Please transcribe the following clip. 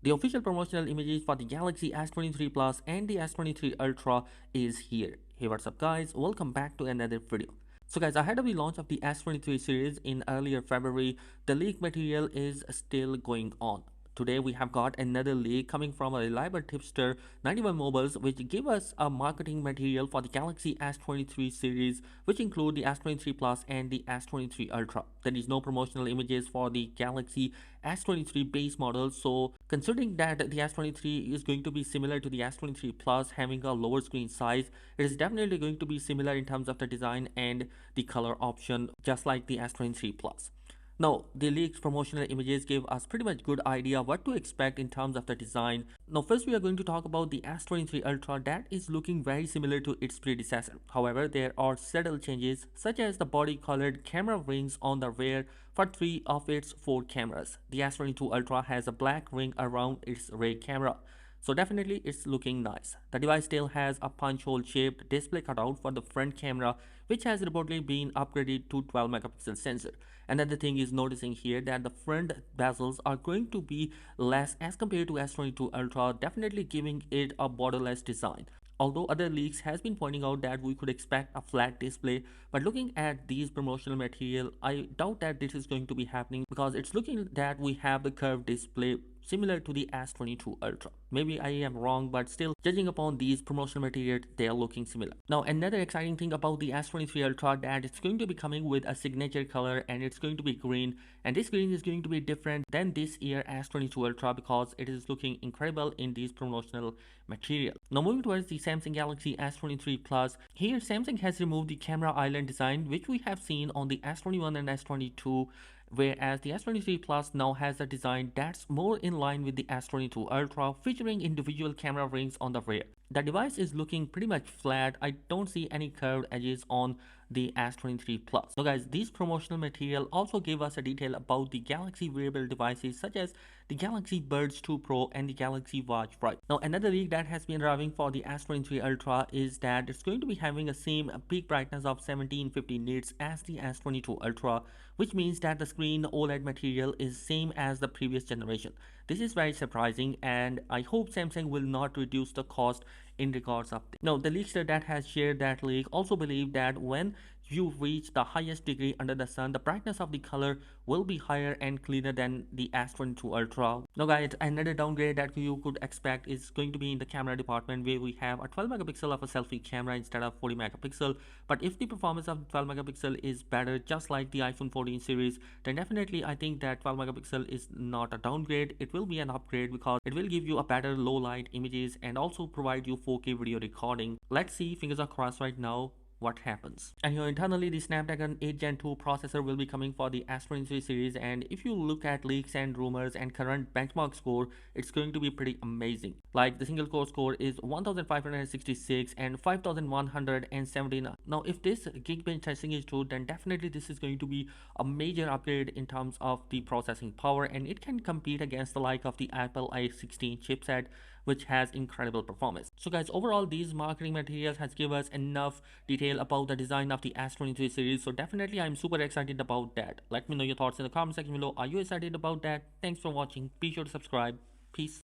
The official promotional images for the Galaxy S23 Plus and the S23 Ultra is here. Hey, what's up guys? Welcome back to another video. So guys, ahead of the launch of the S23 series in earlier February, the leak material is still going on. Today we have got another leak coming from a reliable tipster 91 Mobiles, which give us a marketing material for the Galaxy S23 series, which include the S23 Plus and the S23 Ultra. There is no promotional images for the Galaxy S23 base model, so considering that the S23 is going to be similar to the S23 Plus, having a lower screen size, it is definitely going to be similar in terms of the design and the color option, just like the S23 Plus. Now, the leaked promotional images give us pretty much good idea what to expect in terms of the design. Now, first we are going to talk about the S23 Ultra that is looking very similar to its predecessor. However, there are subtle changes such as the body-colored camera rings on the rear for 3 of its 4 cameras. The S22 Ultra has a black ring around its rear camera. So definitely it's looking nice. The device still has a punch hole shaped display cutout for the front camera, which has reportedly been upgraded to 12 megapixel sensor. Another thing is noticing here that the front bezels are going to be less as compared to S22 Ultra, definitely giving it a borderless design. Although other leaks has been pointing out that we could expect a flat display, but looking at these promotional material, I doubt that this is going to be happening because it's looking that we have the curved display similar to the S22 Ultra. Maybe I am wrong, but still, judging upon these promotional materials, they are looking similar. Now, another exciting thing about the S23 Ultra that it's going to be coming with a signature color and it's going to be green, and this green is going to be different than this year S22 Ultra because it is looking incredible in these promotional material. Now, moving towards the Samsung Galaxy S23 Plus, here Samsung has removed the camera island design which we have seen on the S21 and S22, whereas the S23 Plus now has a design that's more in line with the S22 Ultra, featuring individual camera rings on the rear. The device is looking pretty much flat. I don't see any curved edges on the S23 Plus. So guys, these promotional material also give us a detail about the Galaxy wearable devices such as the Galaxy Buds 2 Pro and the Galaxy Watch Right. Now, another leak that has been arriving for the S23 Ultra is that it's going to be having a same peak brightness of 1750 nits as the S22 Ultra, which means that the screen OLED material is same as the previous generation. This is very surprising, and I hope Samsung will not reduce the cost in regards of this. Now, the leakster that has shared that leak also believe that when you reach the highest degree under the sun, the brightness of the color will be higher and cleaner than the S22 Ultra. Now guys, another downgrade that you could expect is going to be in the camera department, where we have a 12 megapixel of a selfie camera instead of 40 megapixel. But if the performance of 12 megapixel is better, just like the iPhone 14 series, then definitely I think that 12 megapixel is not a downgrade. It will be an upgrade because it will give you a better low light images and also provide you 4K video recording. Let's see, fingers are crossed right now, what happens. And here internally, the Snapdragon 8 Gen 2 processor will be coming for the S23 series, and if you look at leaks and rumors and current benchmark score, it's going to be pretty amazing. Like the single core score is 1566 and 5179. Now if this Geekbench testing is true, then definitely this is going to be a major upgrade in terms of the processing power, and it can compete against the like of the Apple i16 chipset, which has incredible performance. So guys, overall these marketing materials has given us enough detail about the design of the S23 series, so definitely I'm super excited about that. Let me know your thoughts in the comment section below. Are you excited about that? Thanks for watching. Be sure to subscribe. Peace.